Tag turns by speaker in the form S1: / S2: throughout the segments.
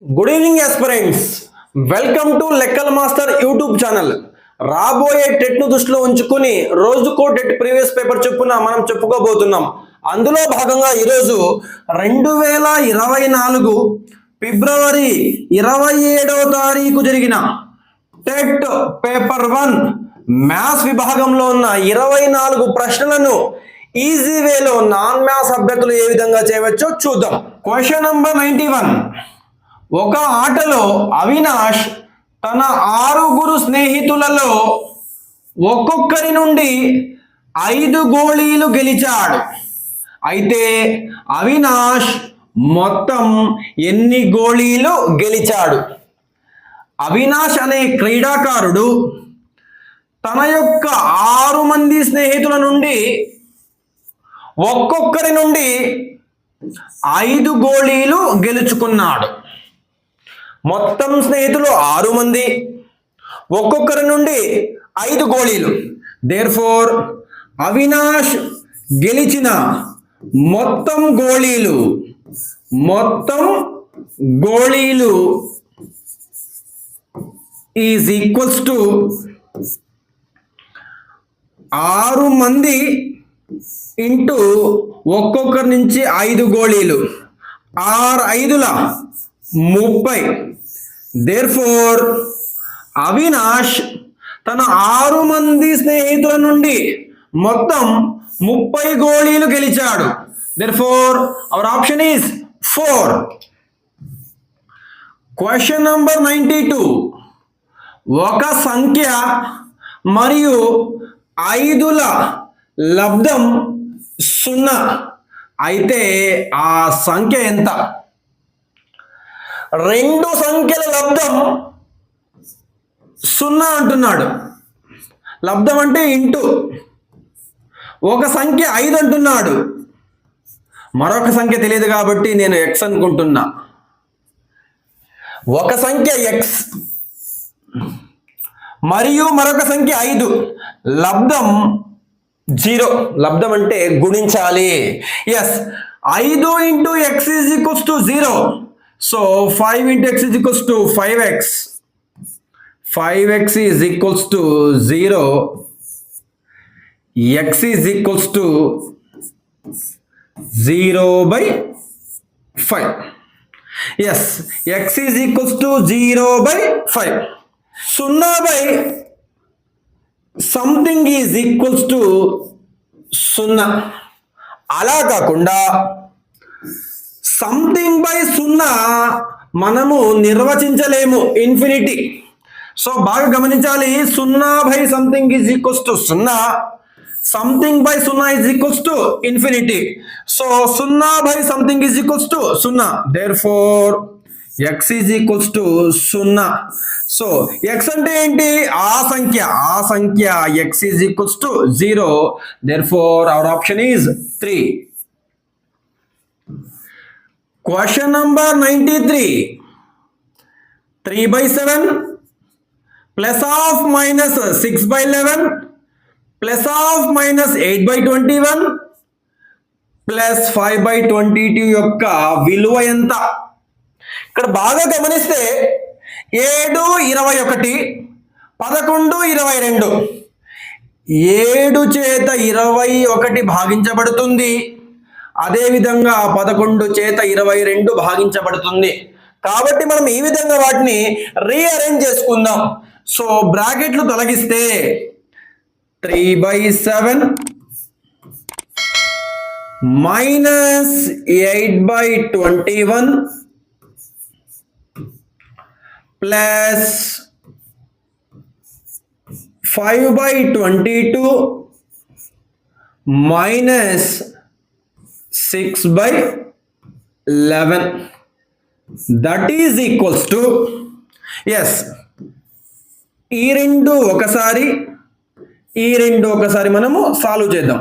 S1: Good evening aspirants, welcome to లెక్కల master YouTube channel. రాబోయే టెట్ను దృష్టిలో ఉంచుకుని రోజుకో టెట్ ప్రీవియస్ పేపర్ చొప్పున మనం చెప్పుకోబోతున్నాం. అందులో భాగంగా ఈరోజు 2024 ఫిబ్రవరి 27వ తారీఖు జరిగిన టెట్ పేపర్ 1 మ్యాథ్స్ విభాగంలో ఉన్న 24 ప్రశ్నలను ఈజీ వేలో నాన్ మ్యాథ్స్ అభ్యర్థులు ఏ విధంగా చేయవచ్చో చూద్దాం. Question number 91. ఒక ఆటలో అవినాష్ తన 6 స్నేహితులలో ఒక్కొక్కరి నుండి 5 గోళీలు గెలిచాడు. అయితే అవినాష్ మొత్తం ఎన్ని గోళీలు గెలిచాడు? అవినాష్ అనే క్రీడాకారుడు తన యొక్క 6 మంది స్నేహితుల నుండి ఒక్కొక్కరి నుండి 5 గోళీలు గెలుచుకున్నాడు. మొత్తం స్నేహితులు 6 మంది, ఒక్కొక్కరి నుండి 5 గోళీలు. దేర్ఫోర్ అవినాష్ గెలిచిన మొత్తం గోళీలు ఈజ్ ఈక్వల్స్ టు 6 మంది ఇంటూ ఒక్కొక్కరి నుంచి 5 గోళీలు, 6×5 30. దేర్ఫోర్ అవినాష్ తన 6 మంది స్నేహితుల నుండి మొత్తం 30 గోళీలు గెలిచాడు. Therefore our option is 4. Question number 92. ఒక సంఖ్య మరియు 5ల లబ్ధం 0 అయితే ఆ సంఖ్య ఎంత? 2 సంఖ్యల లబ్ధం 0 అంటున్నాడు. లబ్ధం అంటే ఇంటూ. ఒక సంఖ్య 5 అంటున్నాడు. మరొక సంఖ్య తెలియదు కాబట్టి నేను x అనుకుంటున్నా. ఒక సంఖ్య x మరియు మరొక సంఖ్య 5, లబ్ధం 0. లబ్ధం అంటే గుణించాలి. Yes, 5 into x is equals to 0. So 5 into x is equals to 5x. 5x is equals to 0. X is equals to 0/5. Yes, x is equals to 0/5. 0/something is equals to 0. అలా కాకుండా something by 0 మనము నిర్వచించలేము, infinity. So బాగా గమనించాలి. 0/something is equals to 0, something by 0 is equals to infinity. So 0/something is equals to 0. Therefore x is equals to 0. So x అంటే ఏంటి? ఆ సంఖ్య x is equals to 0. Therefore our option is 3. Question number 93. 3/7 plus of minus 6/11 plus of minus 8/21 plus 5/22 యొక్క విలువ ఎంత? ఇక్కడ బాగా గమనిస్తే 7, 21, 11, 22. 7 చేత 21 భాగించబడుతుంది. అదేవిధంగా 11 చేత 22 భాగించబడుతుంది. కాబట్టి మనం ఈ విధంగా వాటిని రీఅరేంజ్ చేసుకుందాం. సో బ్రాకెట్లు తొలగిస్తే 3/7 minus 8/21 plus 5/22 minus 6/11. That is equals to, yes, ఈ రెండు ఒకసారి మనము సాల్వ్ చేద్దాం.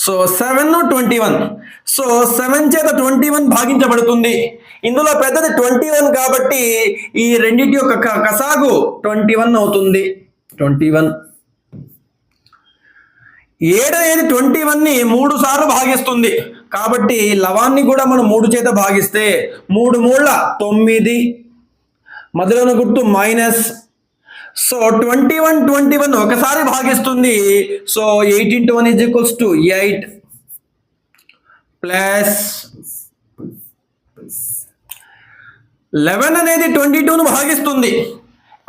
S1: సో 7, 21. సో 7 చేత 21 భాగించబడుతుంది. ఇందులో పెద్దది 21 కాబట్టి ఈ రెండింటి యొక్క కసాగు 21 అవుతుంది. 21. 7 అనేది 21ని 3 సార్లు భాగిస్తుంది. కాబట్టి లవాన్ని కూడా మనం 3 చేత భాగిస్తే 3 మూళ్ళ 9, మధ్యలోని గుర్తు మైనస్. సో 21 ఒకసారి భాగిస్తుంది. So 8 into 1 is equals to 8 plus 11 అనేది 22ను భాగిస్తుంది.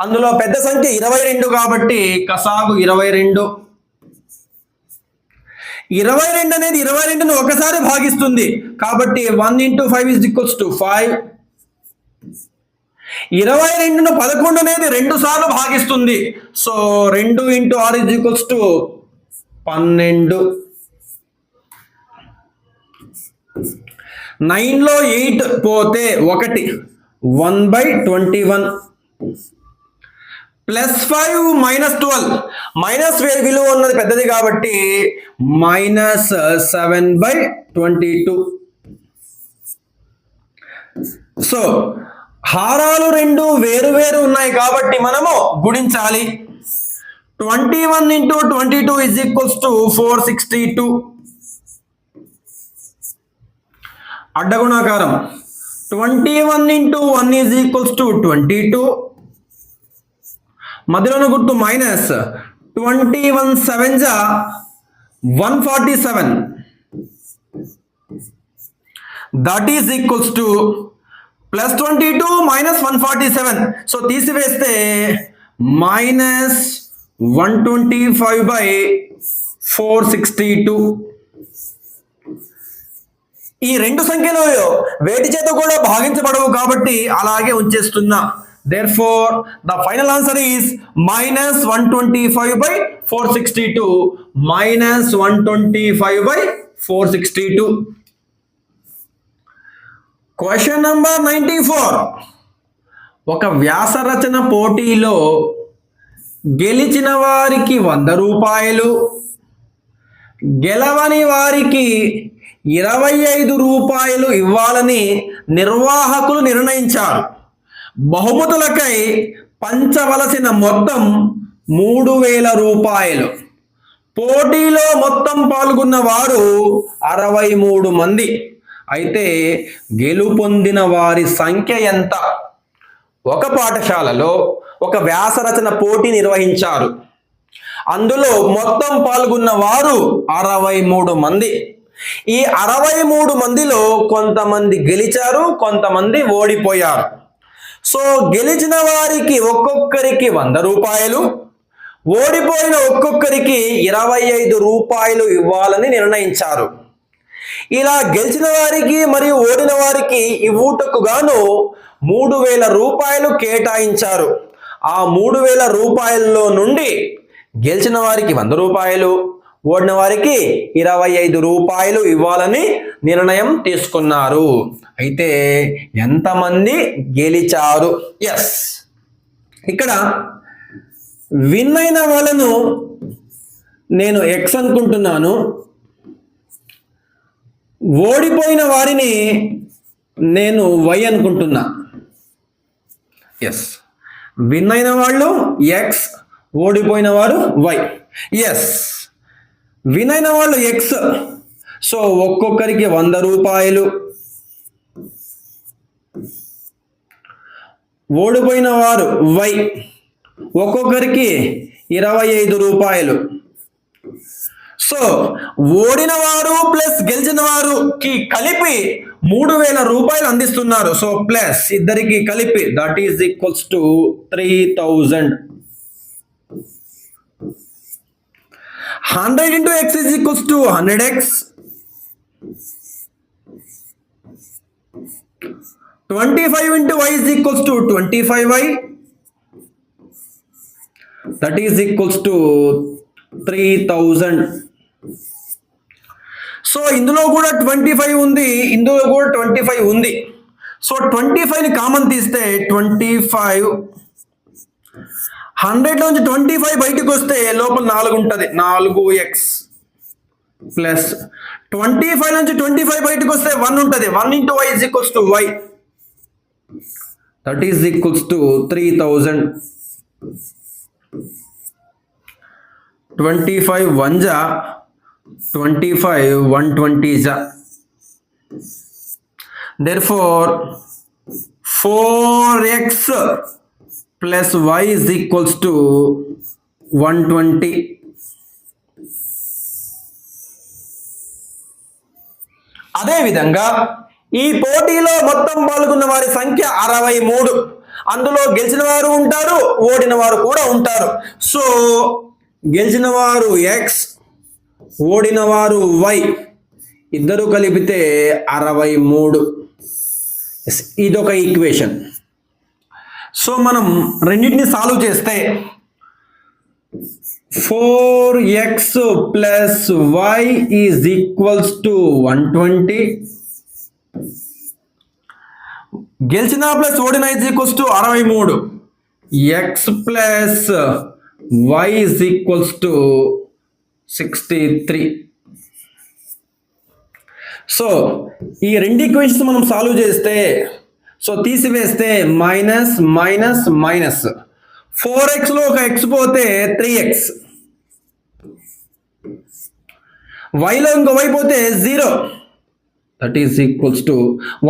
S1: అందులో పెద్ద సంఖ్య 22 కాబట్టి కసాగు 22. 22 అనేది 22ను ఒకసారి భాగిస్తుంది కాబట్టి 1 into 5 is equals to 5. 22ను 11 అనేది 2 సార్లు భాగిస్తుంది. So 2 into 6 is equals to 12. 9లో 8 పోతే 1 1/21 ప్లస్ 5 మైనస్ 12 మైనస్ విలువ ఉన్నది పెద్దది కాబట్టి మైనస్ 7/22. సో హారాలు రెండు వేరు వేరు ఉన్నాయి కాబట్టి మనము గుణించాలి. 21 into 22 is equals to 462. అడ్డగుణాకారం 21 into 1 is equals to 22. మధ్యలోని గుర్తు minus. 21 7s 147. That is equals to plus 22 minus 147. So తీసివేస్తే మైనస్ 125/462. ఈ రెండు సంఖ్యలు వేటి చేత కూడా భాగించబడవు కాబట్టి అలాగే ఉంచేస్తున్నా. Therefore, the final answer is minus 125/462. Minus 125/462. Question number 94. ఒక వ్యాస రచన పోటీలో గెలిచిన వారికి 100 రూపాయలు, గెలవని వారికి 25 రూపాయలు ఇవ్వాలని నిర్వాహకులు నిర్ణయించారు. బహుమతులకై పంచవలసిన మొత్తం 3000 రూపాయలు. పోటీలో మొత్తం పాల్గొన్న వారు 63 మంది. అయితే గెలుపొందిన వారి సంఖ్య ఎంత? ఒక పాఠశాలలో ఒక వ్యాస రచన పోటీ నిర్వహించారు. అందులో మొత్తం పాల్గొన్న వారు 63 మంది. ఈ 63 మందిలో కొంతమంది గెలిచారు, కొంతమంది ఓడిపోయారు. సో గెలిచిన వారికి ఒక్కొక్కరికి 100 రూపాయలు, ఓడిపోయిన ఒక్కొక్కరికి 25 రూపాయలు ఇవ్వాలని నిర్ణయించారు. ఇలా గెలిచిన వారికి మరియు ఓడిన వారికి ఇవ్వుటకు గాను 3000 రూపాయలు కేటాయించారు. ఆ 3000 రూపాయల్లో నుండి గెలిచిన వారికి 100 రూపాయలు, ఓడిన వారికి 25 రూపాయలు ఇవ్వాలని నిర్ణయం తీసుకున్నారు. అయితే ఎంతమంది గెలిచారు? ఎస్, ఇక్కడ విన్ అయిన వాళ్ళను నేను ఎక్స్ అనుకుంటున్నాను, ఓడిపోయిన వారిని నేను వై అనుకుంటున్నా. ఎస్, విన్ అయిన వాళ్ళు ఎక్స్, ఓడిపోయిన వారు వై. ఎస్, విన్ అయిన వాళ్ళు ఎక్స్. సో ఒక్కొక్కరికి 100 రూపాయలు, ఓడిపోయిన వారు వై, ఒక్కొక్కరికి 25 రూపాయలు. సో ఓడిన వారు ప్లస్ గెలిచిన వారుకి కలిపి 3000 రూపాయలు అందిస్తున్నారు. సో ప్లస్ ఇద్దరికి కలిపి that is equals to 3000. 100 into x is equals to 100x. 25 into y is equals to 25y. That is equals to 3000. So ఇందులో కూడా 25 ఉంది, ఇందులో కూడా 25 ఉంది. సో 25ని కామన్ తీస్తే 25, 100 నుంచి 25 బయటకు వస్తే లోపల 4 ఉంటుంది, 4x ప్లస్ 25 నుంచి 25 బయటకు వస్తే 1 ఉంటుంది, 1 into y is equals to y. That is equals to 3000. 25 1 जा 25 120 जा therefore 4x plus y is equals to 120. అదే విధంగా ఈ పోటీలో మొత్తం పాల్గొన్న వారి సంఖ్య 63. అందులో గెలిచిన వారు ఉంటారు, ఓడిన వారు కూడా ఉంటారు. సో గెలిచిన వారు x, ఓడిన వారు y, ఇద్దరు కలిపితే 63. ఇదొక ఈక్వేషన్. సో మనం రెండింటిని సాల్వ్ చేస్తే 4x plus y is equals to 120. గెలిచిన ప్లస్ ఓడిన is equals to 63. x plus y is equals to 63. So ఈ రెండు ఈక్వేషన్స్ మనం సాల్వ్ చేస్తే, సో తీసివేస్తే మైనస్ మైనస్ మైనస్, 4x లో ఒక x పోతే 3x, y లో ఇంకో y పోతే 0, దట్ ఈస్ ఈక్వల్స్ టు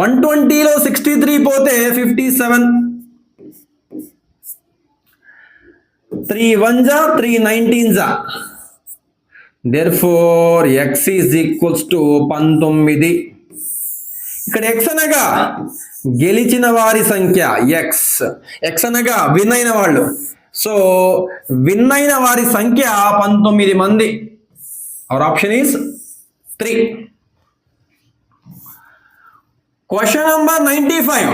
S1: 120లో 63 పోతే 57, 3 1 జా 3 19 జా, therefore x is equals to 19. ఇక్కడ x అనగా గెలిచిన వారి సంఖ్య, x అనగా విన్ అయిన వాళ్ళు. సో విన్ అయిన వారి సంఖ్య 19 మంది. Our option is 3. Question number 95.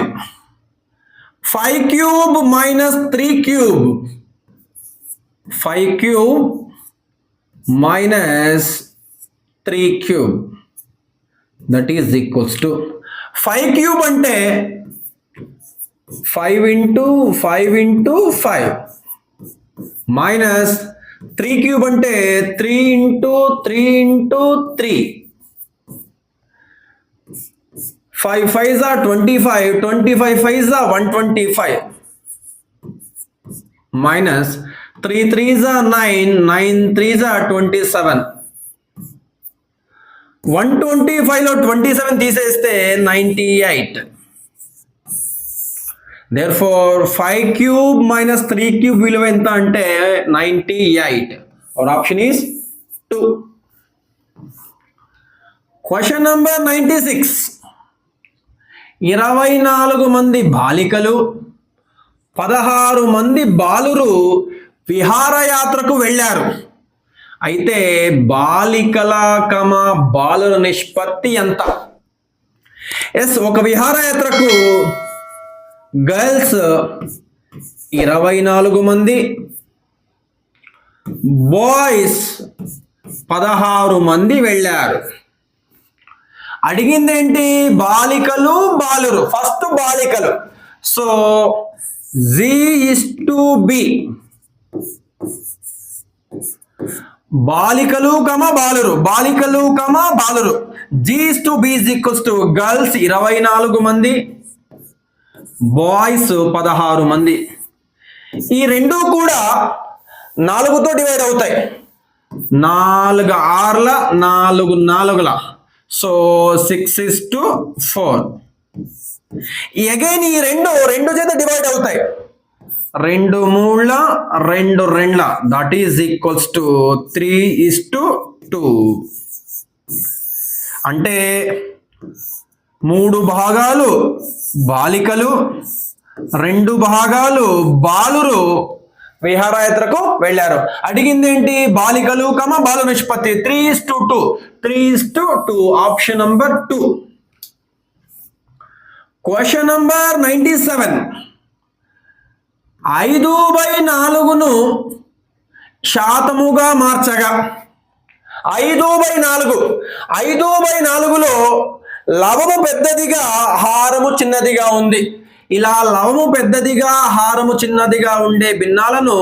S1: 5 cube minus 3 cube. 5 cube minus 3 cube, that is equals to 5 cube అంటే 5 into 5 into 5 minus 3 cube అంటే 3 into 3 into 3, 5 5s are 25, 25 5s are 125 minus 3 3s are 9, 9 3s are 27. 125 లో 27 తీసేస్తే 98. Therefore 5 cube minus 3 cube విలువ ఎంత అంటే 98. Our option is 2. Question number 96. 24 మంది బాలికలు 16 మంది బాలురు విహారయాత్రకు వెళ్ళారు. అయితే బాలికల బాలుర నిష్పత్తి ఎంత? ఒక విహారయాత్రకు గర్ల్స్ 24 మంది, బాయ్స్ 16 మంది వెళ్ళారు. అడిగింది ఏంటి? బాలికలు బాలురు. ఫస్ట్ బాలికలు. So G is to B. బాలికలు బాలురు, బాలికలు బాలురు. G is to B is equals to girls 24 మంది, బాయ్స్ 16 మంది. ఈ రెండు కూడా 4తో డివైడ్ అవుతాయి. 4 6ల 4 4ల, సో 6 is to 4. అగైన్ ఈ రెండు చేత డివైడ్ అవుతాయి. 2 3ల 2 2ల, that is equals to 3 is to 2. అంటే 3 భాగాలు బాలికలు, 2 భాగాలు బాలురు విహారయాత్రకు వెళ్ళారు. అడిగింది ఏంటి? బాలికలు బాలు నిష్పత్తి 3 is to 2. 3 is to 2. Option number 2. Question number 97. 5/4ను శాతముగా మార్చగా 5/4, 5/4లో లవము పెద్దదిగా హారము చిన్నదిగా ఉంది. ఇలా లవము పెద్దదిగా హారము చిన్నదిగా ఉండే భిన్నాలను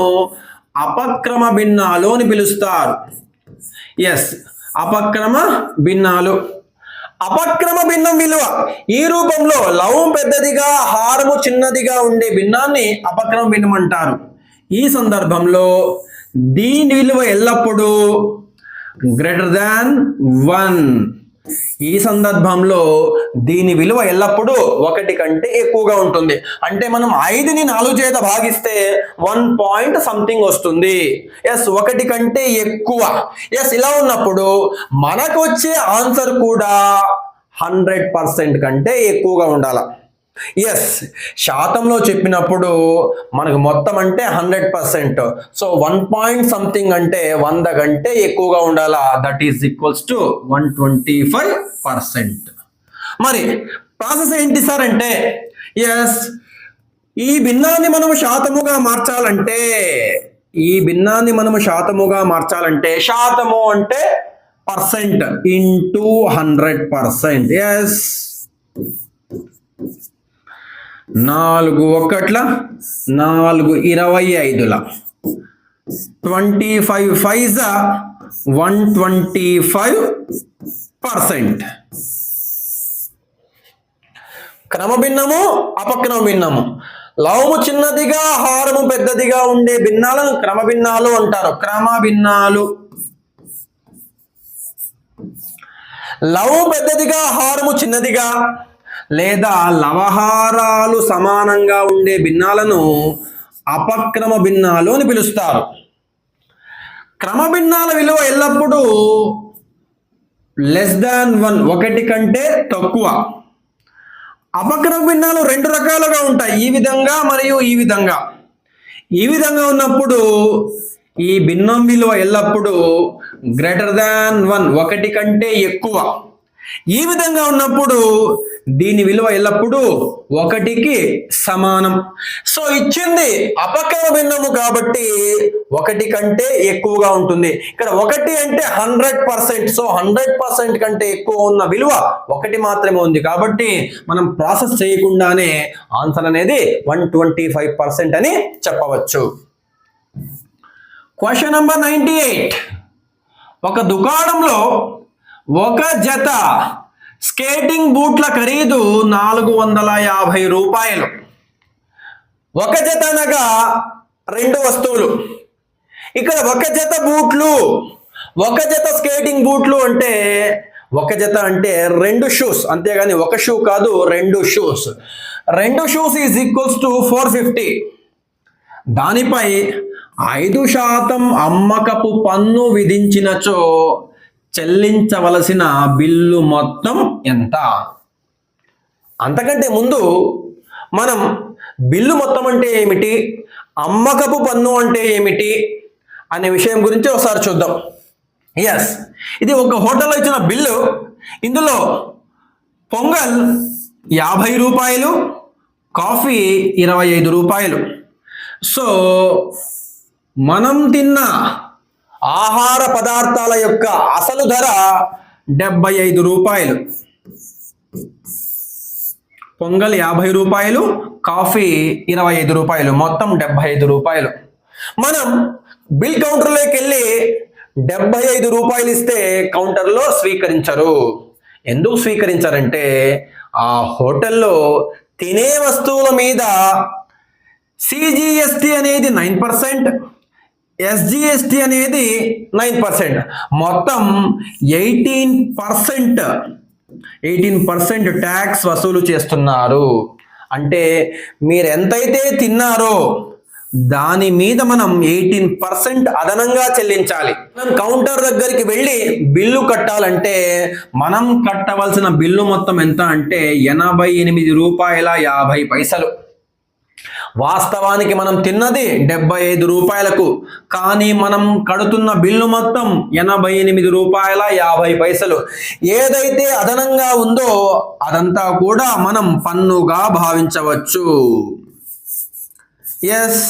S1: అపక్రమ భిన్నాలు అని పిలుస్తారు. అపక్రమ భిన్నాలు. అపక్రమ భిన్నం విలువ ఈ రూపంలో లవం పెద్దదిగా హారము చిన్నదిగా ఉండే భిన్నాన్ని అపక్రమ భిన్నం అంటారు. ఈ సందర్భంలో దీని విలువ ఎల్లప్పుడూ greater than 1. ఈ సందర్భంలో దీని విలువ ఎల్లప్పుడూ 1 కంటే ఎక్కువగా ఉంటుంది. అంటే మనం 5ని 4 చేత భాగిస్తే 1 పాయింట్ సంథింగ్ వస్తుంది. ఎస్, 1 కంటే ఎక్కువ. ఎస్, ఇలా ఉన్నప్పుడు మనకు వచ్చే ఆన్సర్ కూడా 100% కంటే ఎక్కువగా ఉండాలి. ఎస్, శాతంలో చెప్పినప్పుడు మనకు మొత్తం అంటే 100%. సో 1 పాయింట్ సంథింగ్ అంటే 100 కంటే ఎక్కువగా ఉండాలా. That is equals to 125%. మరి ప్రాసెస్ ఏంటి సార్ అంటే, ఎస్, ఈ భిన్నాన్ని మనం శాతముగా మార్చాలంటే శాతము అంటే పర్సెంట్ ఇంటూ 100%. ఎస్, 4 1 4 25 25 5 125%. క్రమభిన్నము అపక్రమ భిన్నము. లవము చిన్నదిగా హారము పెద్దదిగా ఉండే భిన్నాలను క్రమభిన్నాలు అంటారు. లవము పెద్దదిగా హారము చిన్నదిగా లేదా లవహారాలు సమానంగా ఉండే భిన్నాలను అపక్రమ భిన్నాలు అని పిలుస్తారు. క్రమ భిన్నాల విలువ ఎల్లప్పుడూ <1 1 కంటే తక్కువ. అపక్రమ భిన్నాలు 2 రకాలుగా ఉంటాయి, ఈ విధంగా మరియు ఈ విధంగా. ఈ విధంగా ఉన్నప్పుడు ఈ భిన్నం విలువ ఎల్లప్పుడూ <1 1 కంటే ఎక్కువ. ఈ విధంగా ఉన్నప్పుడు దీని విలువ ఎల్లప్పుడూ 1కి సమానం. సో ఇచ్చింది అపక్రమ భిన్నము కాబట్టి 1 కంటే ఎక్కువగా ఉంటుంది. ఇక్కడ 1 అంటే 100%. సో 100% కంటే ఎక్కువ ఉన్న విలువ 1 మాత్రమే ఉంది కాబట్టి మనం ప్రాసెస్ చేయకుండానే ఆన్సర్ అనేది 125% అని చెప్పవచ్చు. Question number 98. ఒక దుకాణంలో ఒక జత స్కేటింగ్ బూట్ల ఖరీదు 450 రూపాయలు. ఒక జత అనగా 2 వస్తువులు. ఇక్కడ ఒక జత బూట్లు, ఒక జత స్కేటింగ్ బూట్లు అంటే ఒక జత అంటే 2 షూస్, అంతేగాని ఒక షూ కాదు, 2 shoes. 2 shoes is equals to 450. దానిపై 5% అమ్మకపు పన్ను విధించినచో చెల్లించవలసిన బిల్లు మొత్తం ఎంత? అంతకంటే ముందు మనం బిల్లు మొత్తం అంటే ఏమిటి, అమ్మకపు పన్ను అంటే ఏమిటి అనే విషయం గురించి ఒకసారి చూద్దాం. ఎస్, ఇది ఒక హోటల్లో ఇచ్చిన బిల్లు. ఇందులో పొంగల్ 50 రూపాయలు, కాఫీ 25 రూపాయలు. సో మనం తిన్న ఆహార పదార్థాల యొక్క అసలు ధర 75 రూపాయలు. పొంగల్ 50 రూపాయలు, కాఫీ 25 రూపాయలు, మొత్తం 75 రూపాయలు. మనం బిల్ కౌంటర్లోకి వెళ్ళి 75 రూపాయలు ఇస్తే కౌంటర్లో స్వీకరించరు. ఎందుకు స్వీకరించారంటే ఆ హోటల్లో తినే వస్తువుల మీద సిజిఎస్టి అనేది 9%, ఎస్జిఎస్టి అనేది 9%, మొత్తం 18% ట్యాక్స్ వసూలు చేస్తున్నారు. అంటే మీరు ఎంతైతే తిన్నారో దాని మీద మనం 18% అదనంగా చెల్లించాలి. మనం కౌంటర్ దగ్గరికి వెళ్ళి బిల్లు కట్టాలంటే మనం కట్టవలసిన బిల్లు మొత్తం ఎంత అంటే 88 రూపాయల 50 పైసలు. వాస్తవానికి మనం తిన్నది 75 రూపాయలకు, కానీ మనం కడుతున్న బిల్లు మొత్తం 88 రూపాయల 50 పైసలు. ఏదైతే అదనంగా ఉందో అదంతా కూడా మనం పన్నుగా భావించవచ్చు. ఎస్,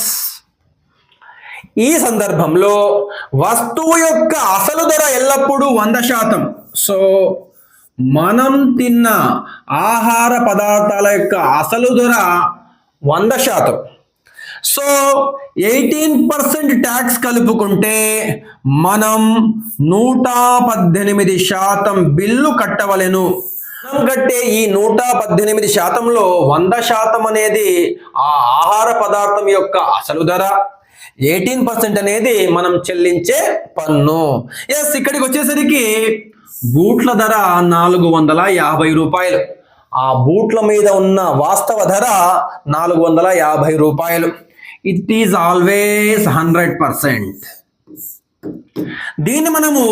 S1: ఈ సందర్భంలో వస్తువు యొక్క అసలు ధర ఎల్లప్పుడూ 100%. సో మనం తిన్న ఆహార పదార్థాల యొక్క అసలు ధర 100%. సో 18% ట్యాక్స్ కలుపుకుంటే మనం 118% బిల్లు కట్టవలెను. మనం కట్టే ఈ 118%లో 100% అనేది ఆ ఆహార పదార్థం యొక్క అసలు ధర, 18% అనేది మనం చెల్లించే పన్ను. ఎస్, ఇక్కడికి వచ్చేసరికి బూట్ల ధర 450 రూపాయలు. ఆ బూట్ల మీద ఉన్న వాస్తవ ధర 450 రూపాయలు. It is always 100%. దీన్ని మనము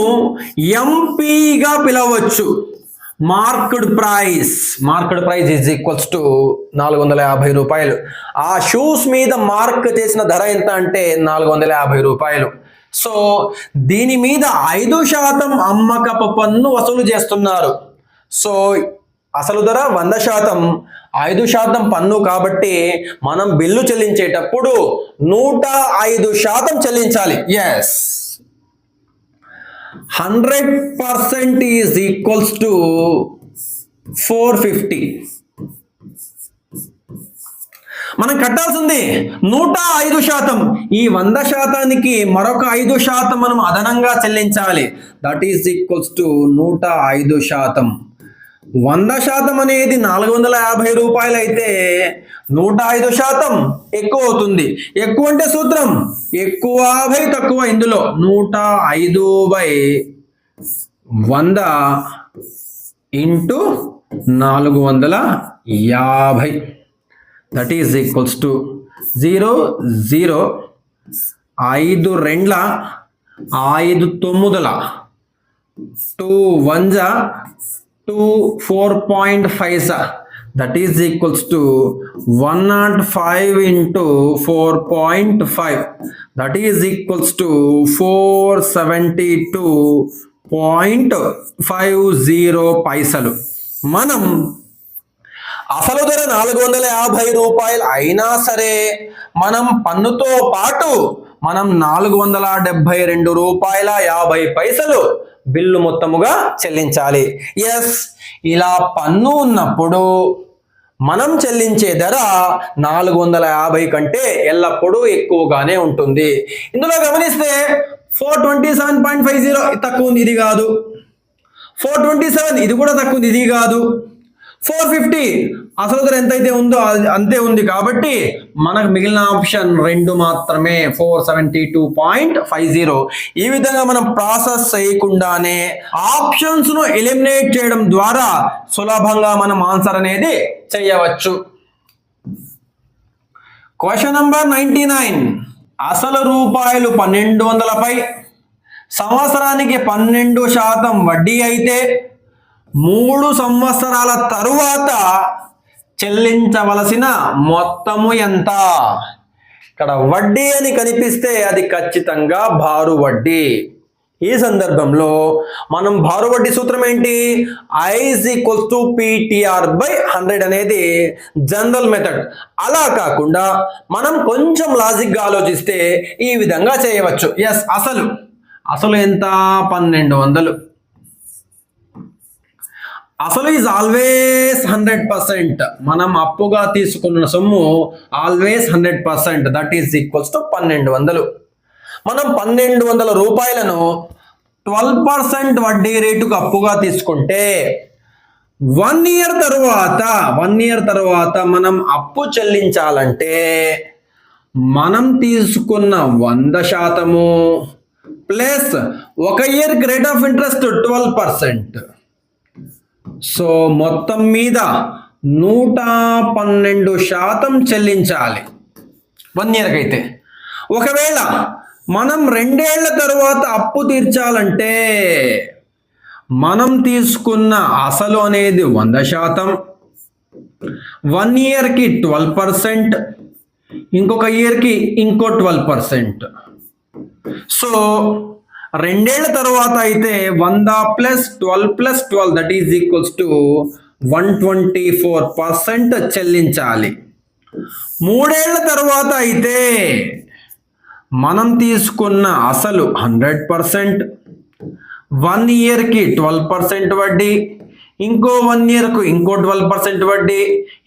S1: ఎంపీగా పిలవచ్చు. Marked price is equals to 450 రూపాయలు. ఆ షూస్ మీద మార్క్ చేసిన ధర ఎంత అంటే 450 రూపాయలు. సో దీని మీద 5% అమ్మకపు పన్ను వసూలు చేస్తున్నారు. సో అసలు ధర 100%, 5% పన్ను. కాబట్టి మనం బిల్లు చెల్లించేటప్పుడు 105% చెల్లించాలి. Yes, 100% is equals to 450. మనం కట్టాల్సింది 105%. ఈ 100%కి మరొక 5% మనం అదనంగా చెల్లించాలి. That is equals to 105%. 100% అనేది 450 రూపాయలు అయితే 105% ఎక్కువ అవుతుంది. ఎక్కువ అంటే సూత్రం ఎక్కువ బై తక్కువ. ఇందులో 105/100 into 450. That is equals to 0 0 5 2 5 9 2 1 2 4.5. That is equals to 105 into 4.5. That is equals to 472.50 పైసలు. మనం అసలు ధర 450 రూపాయలు అయినా సరే మనం పన్నుతో పాటు మనం 472 రూపాయల 50 పైసలు బిల్లు మొత్తముగా చెల్లించాలి. ఎస్, ఇలా పన్ను ఉన్నప్పుడు మనం చెల్లించే ధర 450 కంటే ఎల్లప్పుడూ ఎక్కువగానే ఉంటుంది. ఇందులో గమనిస్తే 427.50 తక్కువ ఉంది, ఇది కాదు. 427 ఇది కూడా తక్కువ ఉంది, ఇది కాదు. 450 అసలు ధర ఎంతైతే ఉందో అంతే ఉంది. కాబట్టి మనకు మిగిలిన ఆప్షన్ 2 మాత్రమే, 472.50. ఈ విధంగా మనం ప్రాసెస్ చేయకుండానే ఆప్షన్స్ ను ఎలిమినేట్ చేయడం ద్వారా సులభంగా మనం ఆన్సర్ అనేది చేయవచ్చు. Question number 99. అసలు రూపాయలు 1200పై సంవత్సరానికి 12% వడ్డీ అయితే 3 సంవత్సరాల తరువాత చెల్లించవలసిన మొత్తము ఎంత? ఇక్కడ వడ్డీ అని కనిపిస్తే అది ఖచ్చితంగా భారు వడ్డీ. ఈ సందర్భంలో మనం భారు వడ్డీ సూత్రం ఏంటి? I is equals to PTR/100 అనేది జనరల్ మెథడ్. అలా కాకుండా మనం కొంచెం లాజిక్ గా ఆలోచిస్తే ఈ విధంగా చేయవచ్చు. ఎస్, అసలు ఎంత? 1200. అసలు ఈజ్ ఆల్వేస్ 100%. మనం అప్పుగా తీసుకున్న సొమ్ము always 100%. That is equals to 1200. మనం 1200 రూపాయలను 12% వడ్డీ రేటుకు అప్పుగా తీసుకుంటే 1 ఇయర్ తర్వాత మనం అప్పు చెల్లించాలంటే మనం తీసుకున్న 100% ప్లస్ 1 ఇయర్కి రేట్ ఆఫ్ ఇంట్రెస్ట్ 12%. సో మొత్తం మీద 112% చెల్లించాలి 1 ఇయర్కి అయితే. ఒకవేళ మనం 2 ఏళ్ల తర్వాత అప్పు తీర్చాలంటే మనం తీసుకున్న అసలు అనేది 100%, 1 ఇయర్కి 12%, ఇంకొక ఇయర్కి ఇంకో 12%. సో 2 ఏళ్ల తర్వాత అయితే 100 plus 12 plus 12 that is equals to 124% చెల్లించాలి. 3 ఏళ్ల తర్వాత అయితే మనం తీసుకున్న అసలు 100%, 1 ఇయర్కి 12% వడ్డీ, ఇంకో 1 ఇయర్కు ఇంకో 12% వడ్డీ,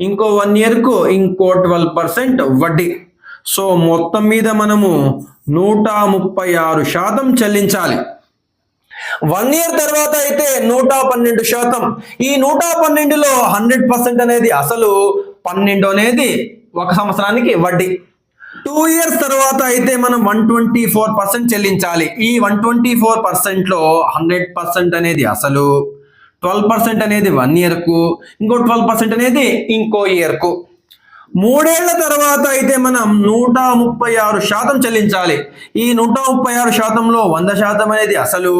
S1: ఇంకో 1 ఇయర్కు ఇంకో 12% వడ్డీ. సో మొత్తం మీద మనము 136% చెల్లించాలి. 1 ఇయర్ తర్వాత అయితే 112%. ఈ 112లో 100% అనేది అసలు, 12 అనేది 1 సంవత్సరానికి వడ్డీ. 2 ఇయర్స్ తర్వాత అయితే మనం 124% చెల్లించాలి. ఈ 124%లో 100% అనేది అసలు, 12% అనేది 1 ఇయర్కు, ఇంకో 12% అనేది ఇంకో ఇయర్కు. 3 ఏళ్ల తర్వాత అయితే మనం 136% చెల్లించాలి. ఈ 136%లో 100% అనేది అసలు,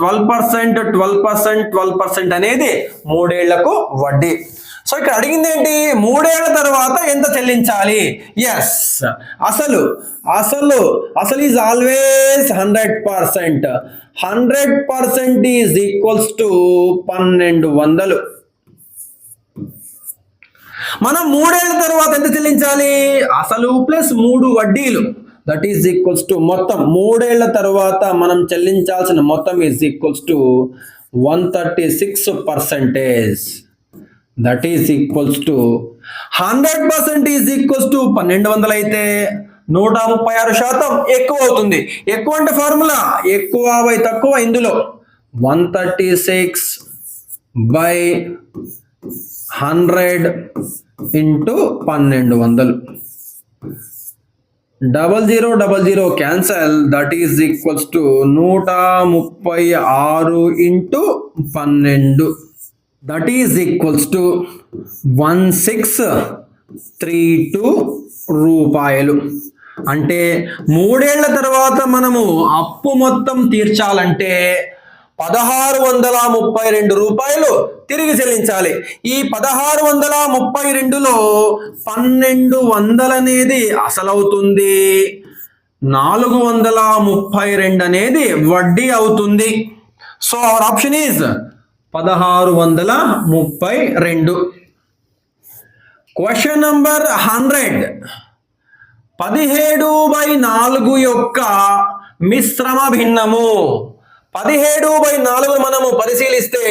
S1: 12%, 12%, 12% అనేది 3 ఏళ్లకు వడ్డీ. సో ఇక్కడ అడిగింది ఏంటి? 3 ఏళ్ల తర్వాత ఎంత చెల్లించాలి? ఎస్, అసలు is always 100%. 100% is equals to 1200. మనం 3 ఏళ్ల తర్వాత ఎంత చెల్లించాలి? అసలు ప్లస్ 3 వడ్డీలు, దట్ ఈజ్ ఈక్వల్స్ టు మొత్తం 3 ఏళ్ల తర్వాత మనం చెల్లించాల్సిన మొత్తం is equals to 136%. That is equals to 100% is equals to 1200 అయితే 136% ఎక్కువ అవుతుంది. ఎక్కువ అంటే ఫార్ములా ఎక్కువ బై తక్కువ. ఇందులో 136 by 100 into 1200. 0000 cancel, that is equals to 136 into 12. That is equals to 1632 రూపాయలు. అంటే 3 ఏళ్ల తర్వాత మనము అప్పు మొత్తం తీర్చాలంటే 1632 రూపాయలు తిరిగి చెల్లించాలి. ఈ 1632లో 1200 అనేది అసలు అవుతుంది, 432 అనేది వడ్డీ అవుతుంది. So our option is 1632. Question number 100. 17/4 యొక్క మిశ్రమ భిన్నము. 17/4 మనము పరిశీలిస్తే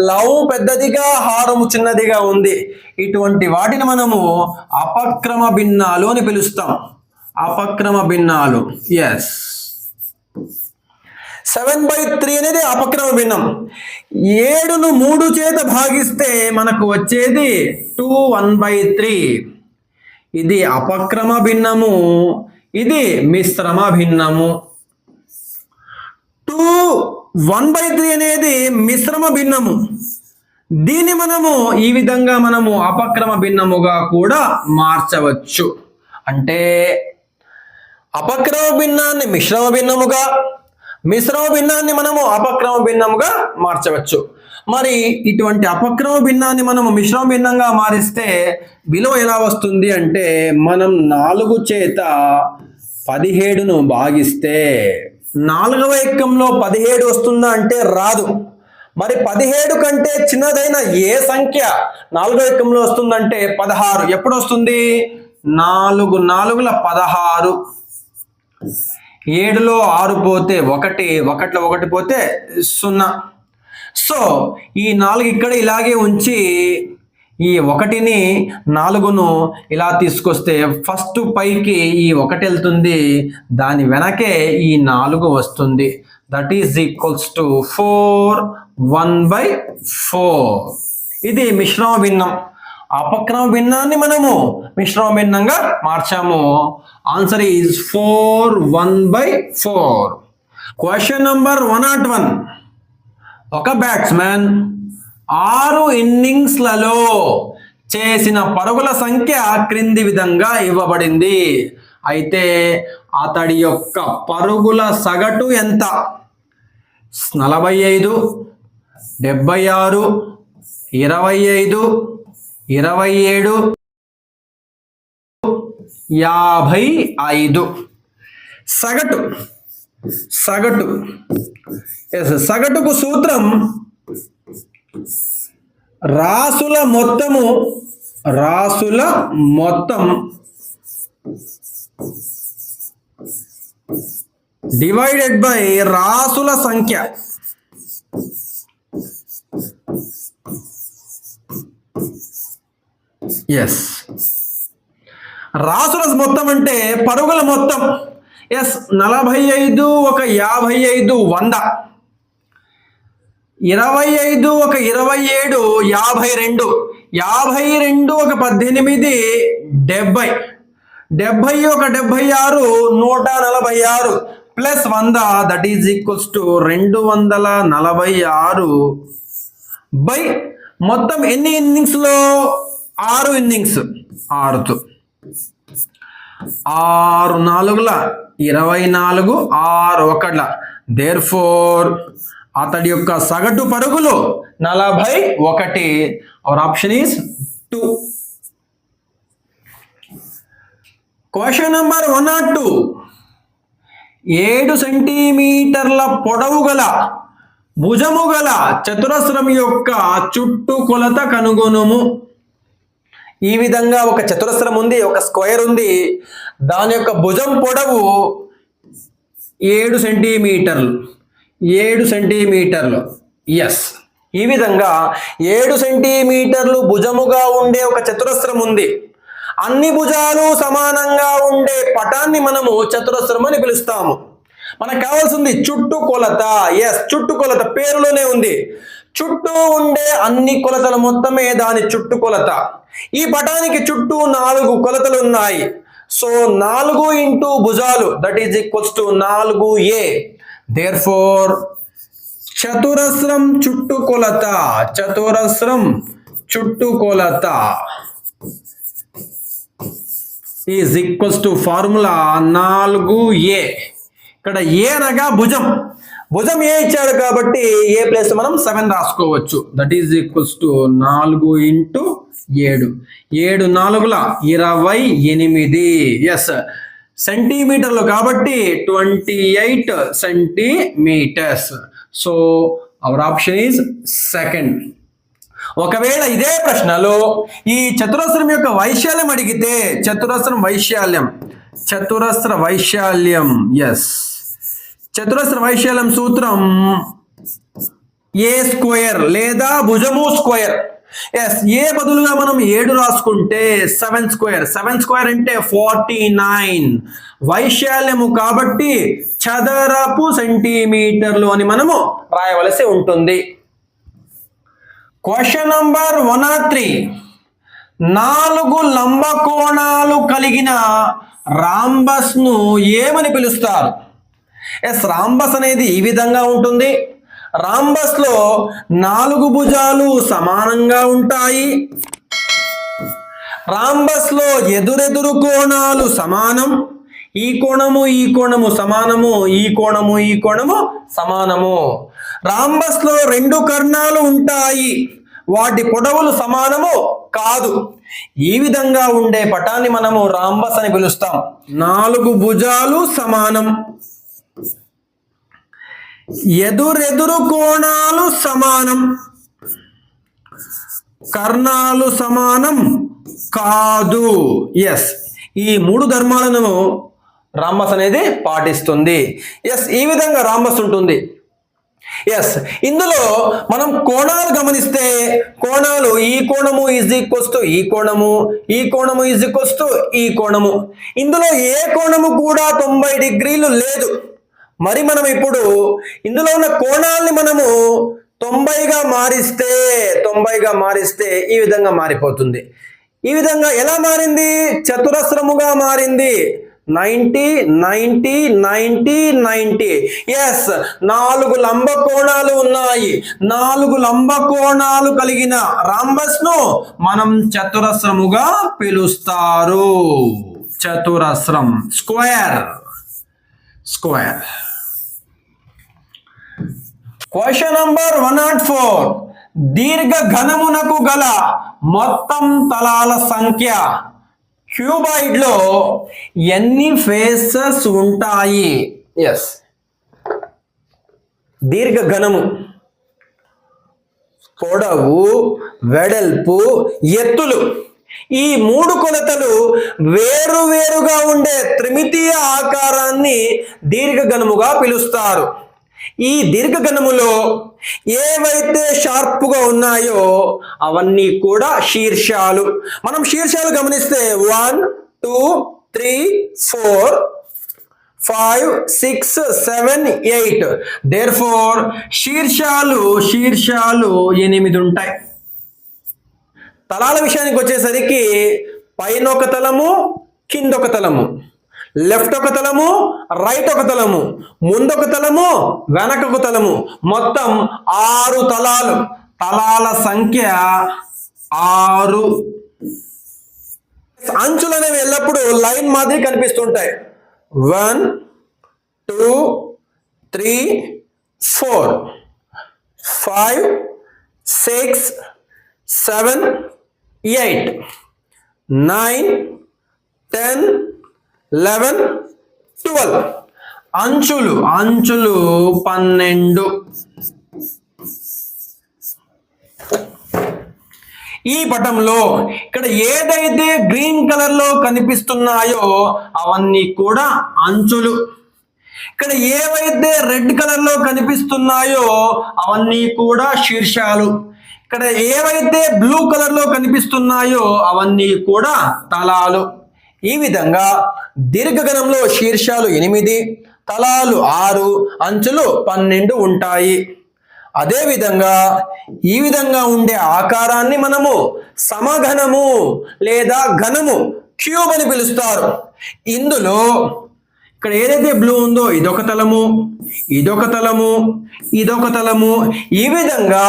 S1: లవం పెద్దదిగా, హారం చిన్నదిగా ఉంది. ఇటువంటి వాటిని మనము అపక్రమ భిన్నాలు అని పిలుస్తాం. అపక్రమ భిన్నాలు. ఎస్, 7/3 అనేది అపక్రమ భిన్నం. 7ను 3 చేత భాగిస్తే మనకు వచ్చేది 2 1/3. ఇది అపక్రమ భిన్నము, ఇది మిశ్రమ భిన్నము. 2 1/3 అనేది మిశ్రమ భిన్నము. దీన్ని మనము ఈ విధంగా మనము అపక్రమ భిన్నముగా కూడా మార్చవచ్చు. అంటే అపక్రమ భిన్నాన్ని మిశ్రమ భిన్నముగా, మిశ్రమ భిన్నాన్ని మనము అపక్రమ భిన్నముగా మార్చవచ్చు. మరి ఇటువంటి అపక్రమ భిన్నాన్ని మనము మిశ్రమ భిన్నంగా మారిస్తే విలువ ఎలా వస్తుంది అంటే, మనం 4 చేత 17ను భాగిస్తే 4వ ఎక్కంలో 17 వస్తుందా అంటే రాదు. మరి 17 కంటే చిన్నదైన ఏ సంఖ్య 4వ ఎక్కంలో వస్తుందంటే 16. ఎప్పుడు వస్తుంది? 4 4ల 16. 7లో 6 పోతే 1, 1లో 1 పోతే 0. సో ఈ 4 ఇక్కడ ఇలాగే ఉంచి ఈ 1ని 4ను ఇలా తీసుకొస్తే ఫస్ట్ పైకి ఈ 1 వెళ్తుంది, దాని వెనకే ఈ 4 వస్తుంది. That is equals to 4 1/4. ఇది మిశ్రమ భిన్నం. అపక్రమ భిన్నాన్ని మనము మిశ్రమ భిన్నంగా మార్చాము. Answer is 4 1/4. Question number 101. ఒక బ్యాట్స్మెన్ 6 ఇన్నింగ్స్లలో చేసిన పరుగుల సంఖ్య క్రింది విధంగా ఇవ్వబడింది. అయితే అతడి యొక్క పరుగుల సగటు ఎంత? 45, 76, 25, 27, 55. సగటుకు సూత్రం రాసుల మొత్తం డివైడెడ్ బై రాసుల సంఖ్య. ఎస్, రాసుల మొత్తం అంటే పరుగుల మొత్తం. ఎస్, 45 ఒక 55 100, 25 ఒక 27 52, 52 ఒక 18 70, 76 146 plus 100 that is equals to 246 by మొత్తం ఎన్ని ఇన్నింగ్స్ లో 6 ఇన్నింగ్స్ 6తో 6 నాలుగుల 24 6 ఒకట్ల దేర్ఫోర్ అతడి యొక్క సగటు పరుగులు 41. Our option is 2. Question number 102. 7 సెంటీమీటర్ల పొడవు గల భుజము గల చతురస్రం యొక్క చుట్టుకొలత కనుగొనుము. ఈ విధంగా ఒక చతురస్రం ఉంది, ఒక స్క్వేర్ ఉంది, దాని యొక్క భుజం పొడవు 7 సెంటీమీటర్లు. 7 సెంటీమీటర్లు. ఎస్, ఈ విధంగా 7 సెంటీమీటర్లు భుజముగా ఉండే ఒక చతురస్రం ఉంది. అన్ని భుజాలు సమానంగా ఉండే పటాన్ని మనము చతురస్రం అని పిలుస్తాము. మనకు కావాల్సింది చుట్టుకొలత. ఎస్, చుట్టుకొలత పేరులోనే ఉంది. చుట్టూ ఉండే అన్ని కొలతల మొత్తమే దాని చుట్టుకొలత. ఈ పటానికి చుట్టూ 4 కొలతలు ఉన్నాయి. సో 4 ఇంటూ భుజాలు that is equals to 4a. Therefore చతురస్రం చుట్టుకొలత, చతురస్రం చుట్టుకొలత is equals to formula 4a. ఇక్కడ ఏ అనగా భుజం. భుజం ఏ ఇచ్చాడు కాబట్టి ఏ ప్లేస్ మనం 7 రాసుకోవచ్చు. That is equals to 4 into 7. 7 నాలుగుల 28. ఎస్, సెంటీమీటర్లు కాబట్టి 28 centimetres. So our option is second. ఒకవేళ ఇదే ప్రశ్నలో ఈ చతురస్రం యొక్క వైశాల్యం అడిగితే, చతురస్రం వైశాల్యం, చతురస్ర వైశాల్యం, ఎస్, చతురస్ర వైశాల్యం సూత్రం ఏ స్క్వేర్ లేదా భుజము స్క్వేర్. ఎస్, ఏ బదులుగా మనం 7 రాసుకుంటే 7 స్క్వేర్. 7 స్క్వేర్ అంటే 49. వైశాల్యము కాబట్టి చదరపు సెంటీమీటర్లు అని మనము రాయవలసి ఉంటుంది. Question number 103. 4 లంబకోణాలు కలిగిన రాంబస్ ను ఏమని పిలుస్తారు? ఎస్, రాంబస్ అనేది ఈ విధంగా ఉంటుంది. రాంబస్ లో 4 భుజాలు సమానంగా ఉంటాయి. రాంబస్ లో ఎదురెదురు కోణాలు సమానం. ఈ కోణము ఈ కోణము సమానము, ఈ కోణము ఈ కోణము సమానము. రాంబస్ లో 2 కర్ణాలు ఉంటాయి, వాటి పొడవులు సమానము కాదు. ఈ విధంగా ఉండే పటాన్ని మనము రాంబస్ అని పిలుస్తాం. 4 భుజాలు సమానం, ఎదురెదురు కోణాలు సమానం, కర్ణాలు సమానం కాదు. ఎస్, ఈ 3 ధర్మాలను రాంబస్ అనేది పాటిస్తుంది. ఎస్, ఈ విధంగా రాంబస్ ఉంటుంది. ఎస్, ఇందులో మనం కోణాలు గమనిస్తే, కోణాలు ఈ కోణము ఈజ్ ఈక్వల్స్ టు ఈ కోణము, ఈ కోణము ఈజ్ ఈక్వల్స్ టు ఈ కోణము. ఇందులో ఏ కోణము కూడా 90 డిగ్రీలు లేదు. మరి మనం ఇప్పుడు ఇందులో ఉన్న కోణాలని మనము 90గా మారిస్తే ఈ విధంగా మారిపోతుంది. ఈ విధంగా ఎలా మారింది? చతురస్రముగా మారింది. 90 90 90 90. ఎస్, 4 లంబ కోణాలు ఉన్నాయి. 4 లంబ కోణాలు కలిగిన రాంబస్ ను మనం చతురస్రముగా పిలుస్తారు. చతురస్రం, స్క్వేర్. స్క్వేర్. Question number 104. దీర్ఘ ఘనమునకు గల మొత్తం తలాల సంఖ్య క్యూబాయిడ్ లో ఎన్ని ఫేసెస్ ఉంటాయి? ఎస్, దీర్ఘ ఘనము పొడవు, వెడల్పు, ఎత్తులు, ఈ 3 కొలతలు వేరువేరుగా ఉండే త్రిమితీయ ఆకారాన్ని దీర్ఘఘనముగా పిలుస్తారు. ఈ దీర్ఘఘనములో ఏవైతే షార్ప్గా ఉన్నాయో అవన్నీ కూడా శీర్షాలు. మనం శీర్షాలు గమనిస్తే 1 2 3 4 5 6 7 8. దేర్ఫోర్ శీర్షాలు 8 ఉంటాయి. తలాల విషయానికి వచ్చేసరికి పైన ఒక తలము, కింద ఒక తలము, లెఫ్ట్ ఒక తలము, రైట్ ఒక తలము, ముందొక తలము, వెనకొక తలము, మొత్తం 6 తలాలు. తలాల సంఖ్య 6. అంచులు అనేవి ఎల్లప్పుడూ లైన్ మాదిరి కనిపిస్తుంటాయి. 1 2 3 4 5 6 7 8 9 10 11 12. అంచులు 12. ఈ పటంలో ఇక్కడ ఏదైతే గ్రీన్ కలర్ లో కనిపిస్తున్నాయో అవన్నీ కూడా అంచులు. ఇక్కడ ఏవైతే రెడ్ కలర్ లో కనిపిస్తున్నాయో అవన్నీ కూడా శీర్షాలు. ఇక్కడ ఏవైతే బ్లూ కలర్ లో కనిపిస్తున్నాయో అవన్నీ కూడా తలాలు. ఈ విధంగా దీర్ఘగణంలో శీర్షాలు 8, తలాలు 6, అంచులు 12 ఉంటాయి. అదే విధంగా ఈ విధంగా ఉండే ఆకారాన్ని మనము సమఘనము లేదా ఘనము, క్యూబ్ అని పిలుస్తారు. ఇందులో ఇక్కడ ఏదైతే బ్లూ ఉందో ఇదొక తలము, ఇదొక తలము, ఇదొక తలము. ఈ విధంగా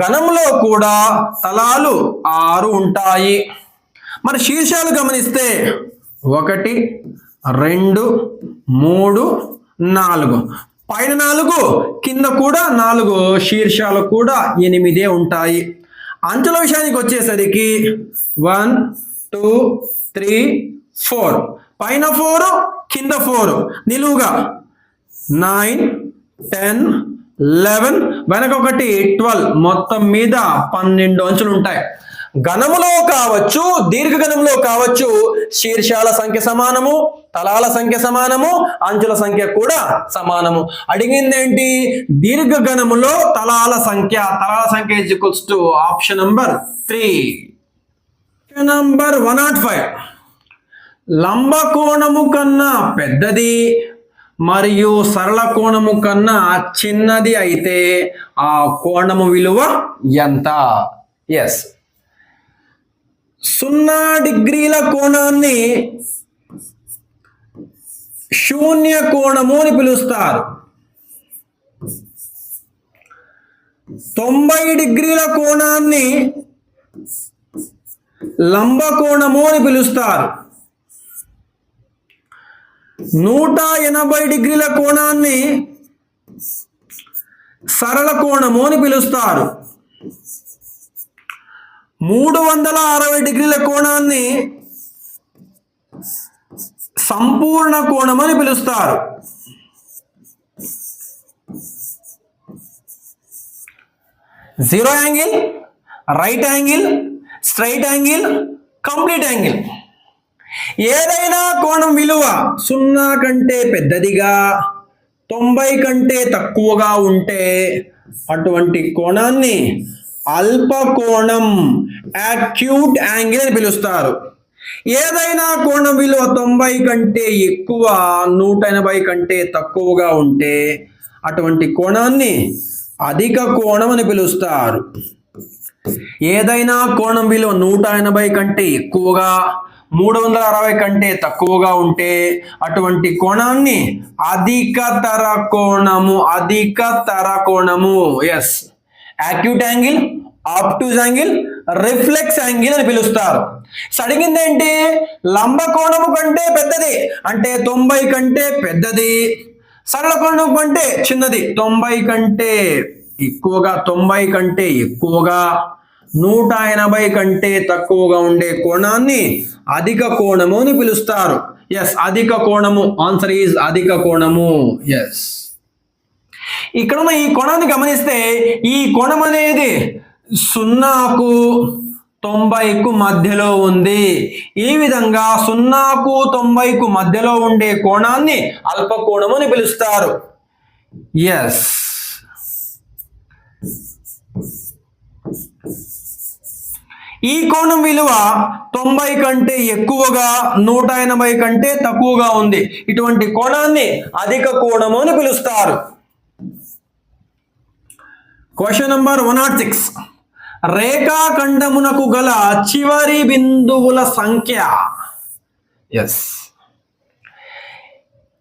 S1: ఘనంలో కూడా తలాలు 6 ఉంటాయి. మరి శీర్షాలు గమనిస్తే 1 2 3 4, పైన 4, కింద కూడా 4, శీర్షాలు కూడా 8 ఉంటాయి. అంచుల విషయానికి వచ్చేసరికి 1 2 3 4, పైన 4, కింద 4, నిలువుగా 9 10 11, వెనక 12, మొత్తం మీద 12 అంచులు ఉంటాయి. ఘనములో కావచ్చు, దీర్ఘగణంలో కావచ్చు, శీర్షాల సంఖ్య సమానము, తలాల సంఖ్య సమానము, అంచుల సంఖ్య కూడా సమానము. అడిగిందేంటి? దీర్ఘగణములో తలాల సంఖ్య ఈజ్ ఆప్షన్ నంబర్ 3. నంబర్ 105. లంబ కోణము కన్నా పెద్దది మరియు సరళ కోణము కన్నా చిన్నది అయితే ఆ కోణము విలువ ఎంత? ఎస్, 0 డిగ్రీల కోణాన్ని శూన్య కోణము అని పిలుస్తారు. 90 డిగ్రీల కోణాన్ని లంబ కోణము అని పిలుస్తారు. 180 డిగ్రీల కోణాన్ని సరళ కోణము అని పిలుస్తారు. 360 డిగ్రీల కోణాన్ని సంపూర్ణ కోణం అని పిలుస్తారు. 0 angle, right angle, straight angle, complete angle. ఏదైనా కోణం విలువ 0 కంటే పెద్దదిగా 90 కంటే తక్కువగా ఉంటే అటువంటి కోణాన్ని అల్ప కోణం, యాక్యూట్ యాంగిల్ అని పిలుస్తారు. ఏదైనా కోణం విలువ 90 కంటే ఎక్కువ 180 కంటే తక్కువగా ఉంటే అటువంటి కోణాన్ని అధిక కోణం అని పిలుస్తారు. ఏదైనా కోణం విలువ 180 కంటే ఎక్కువగా 360 కంటే తక్కువగా ఉంటే అటువంటి కోణాన్ని అధికతర కోణము, ఎస్, acute angle, obtuse angle, reflex angle అని పిలుస్తారు. అడిగింది ఏంటి? లంబ కోణము కంటే పెద్దది అంటే 90 కంటే పెద్దది, సరళ కోణం కంటే చిన్నది 90 కంటే ఎక్కువగా, 180 కంటే తక్కువగా ఉండే కోణాన్ని అధిక కోణము అని పిలుస్తారు. ఎస్, అధిక కోణము. ఆన్సర్ ఈజ్ అధిక కోణము. ఎస్, ఇక్కడ ఉన్న ఈ కోణాన్ని గమనిస్తే ఈ కోణం అనేది 0కు 90కు మధ్యలో ఉంది. ఈ విధంగా 0కు 90కు మధ్యలో ఉండే కోణాన్ని అల్ప కోణము అని పిలుస్తారు. ఎస్, ఈ కోణం విలువ 90 కంటే ఎక్కువగా 180 కంటే తక్కువగా ఉంది. ఇటువంటి కోణాన్ని అధిక కోణము అని పిలుస్తారు. Question number 106. రేఖాఖండమునకు గల చివరి బిందువుల సంఖ్య ఎస్.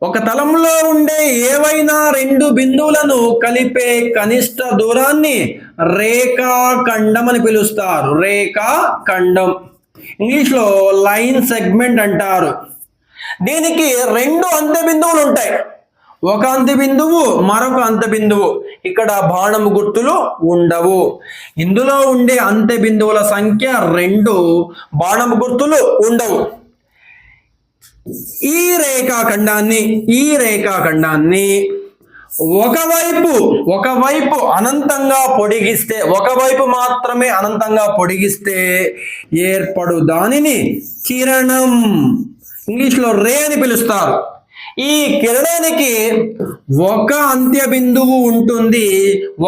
S1: ఒక తలంలో ఉండే ఏవైనా రెండు బిందువులను కలిపే కనిష్ట దూరాన్ని రేఖాఖండం అని పిలుస్తారు. రేఖాఖండం, ఇంగ్లీష్లో లైన్ సెగ్మెంట్ అంటారు. దీనికి రెండు అంత్య బిందువులు ఉంటాయి, ఒక అంత్య బిందువు మరొక అంత్య బిందువు. ఇక్కడ బాణం గుర్తులు ఉండవు. ఇందులో ఉండే అంత్య బిందువుల సంఖ్య 2, బాణం గుర్తులు ఉండవు. ఈ రేఖాఖండాన్ని ఒకవైపు అనంతంగా పొడిగిస్తే, ఒకవైపు మాత్రమే అనంతంగా పొడిగిస్తే ఏర్పడు దానిని కిరణం, ఇంగ్లీష్లో రే అని పిలుస్తారు. ఈ కిరణానికి ఒక అంత్య బిందువు ఉంటుంది,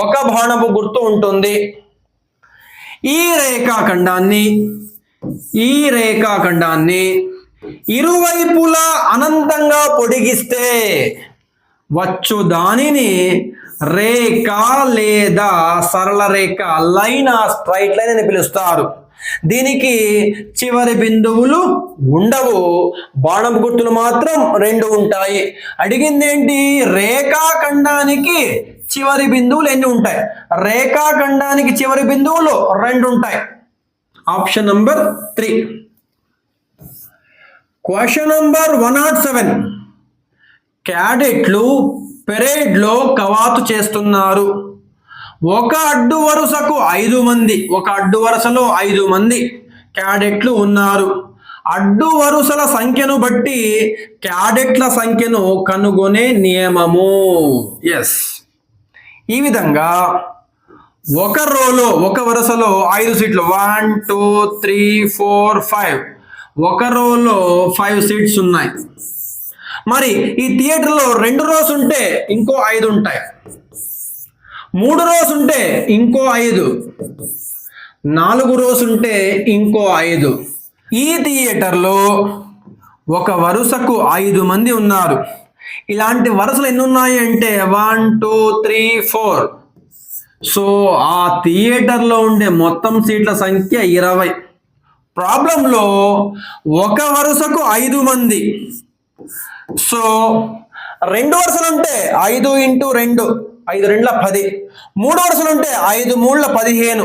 S1: ఒక బాణపు గుర్తు ఉంటుంది. ఈ రేఖాఖండాన్ని ఇరువైపులా అనంతంగా పొడిగిస్తే వచ్చు దానిని రేఖ లేదా సరళ రేఖ, లైన్ ఆర్ స్ట్రైట్ లైన్ అని పిలుస్తారు. దీనికి చివరి బిందువులు ఉండవు, బాణం గుర్తులు మాత్రం 2 ఉంటాయి. అడిగింది ఏంటి? రేఖాఖండానికి చివరి బిందువులు ఎన్ని ఉంటాయి? రేఖాఖండానికి చివరి బిందువులు 2 ఉంటాయి. Option number 3. Question number 107. క్యాడెట్లు పెరేడ్లో కవాతు చేస్తున్నారు. ఒక అడ్డు వరుసకు 5 మంది, ఒక అడ్డు వరుసలో 5 మంది క్యాడెట్లు ఉన్నారు. అడ్డు వరుసల సంఖ్యను బట్టి క్యాడెట్ల సంఖ్యను కనుగొనే నియమము. ఎస్, ఈ విధంగా ఒక రోలో, ఒక వరుసలో 5 సీట్లు, 1 2 3 4 5, ఒక రోలో 5 సీట్స్ ఉన్నాయి. మరి ఈ థియేటర్లో 2 రోస్ ఉంటే ఇంకో 5 ఉంటాయి, 3 రోస్ ఉంటే ఇంకో 5, 4 రోస్ ఉంటే ఇంకో 5. ఈ థియేటర్లో ఒక వరుసకు 5 మంది ఉన్నారు. ఇలాంటి వరుసలు ఎన్ని ఉన్నాయి అంటే 1 2 3 4. సో ఆ థియేటర్లో ఉండే మొత్తం సీట్ల సంఖ్య 20. ప్రాబ్లంలో ఒక వరుసకు 5 మంది. సో 2 వరుసలు ఉంటే 5 × 2, 5 × 2 10. 3 వరుసలు ఉంటే 5 × 3 15.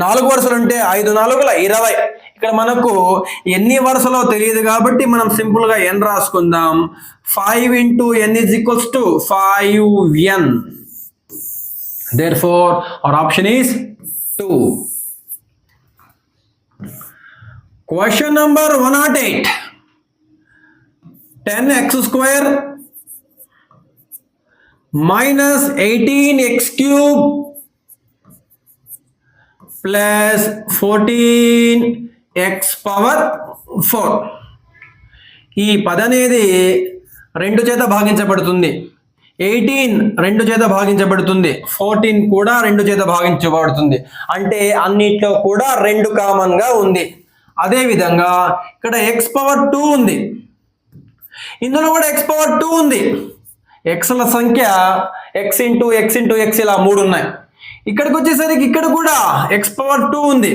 S1: 4 వరుసలు ఉంటే 5 × 4 20. ఇక్కడ మనకు ఎన్ని వరుసలో తెలియదు కాబట్టి మనం సింపుల్ గా n రాసుకుందాం. 5 × n = 5n. Therefore our option is 2. Question number 108. 10x² minus 18x³ plus 14x⁴. ఈ పదం అనేది 2 చేత భాగించబడుతుంది. 18 2 చేత భాగించబడుతుంది, 14 కూడా 2 చేత భాగించబడుతుంది. అంటే అన్నిట్లో కూడా 2 కామన్ గా ఉంది. అదే విధంగా ఇక్కడ x⁴ ఉంది, ఇందులో కూడా x⁴ ఉంది. xల సంఖ్య x × x × x ఇలా 3 ఉన్నాయి. ఇక్కడికి వచ్చేసరికి ఇక్కడ కూడా x⁴ ఉంది,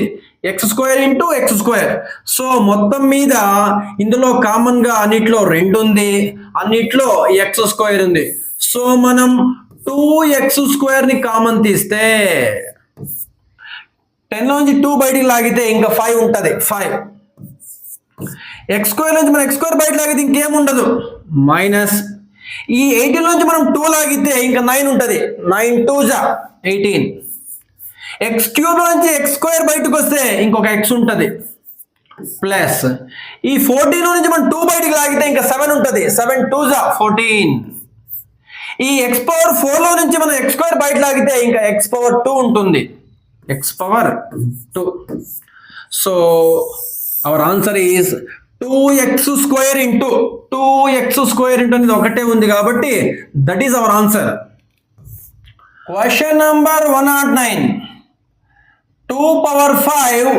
S1: x² × x². సో మొత్తం మీద ఇందులో కామన్ గా అన్నిట్లో 2 ఉంది, అన్నిట్లో x² ఉంది. సో మనం 2x² ని కామన్ తీస్తే 10 నుంచి 2 బయటికి లాగితే ఇంకా 5 ఉంటుంది, 5. x² నుంచి మనం x² బయట లాగితే ఇంకేముండదు, మైనస్. ఈ 18 నుంచి మనం 2 లాగితే ఇంకా 9 ఉంటుంది, 9 × 2 = 18. x³ నుంచి x² బయటకు వస్తే ఇంకొక x ఉంటుంది, ప్లస్. ఈ 14 నుంచి మనం 2 బయటికి లాగితే ఇంకా 7 ఉంటుంది, 7 × 2 = 14. ఈ x⁴ లో నుంచి మనం x² బయట లాగితే ఇంకా x⁴ ఉంటుంది, x⁴. So our answer is 2x² అనేది ఒకటే ఉంది కాబట్టి that is our answer. Question number 109. 2⁵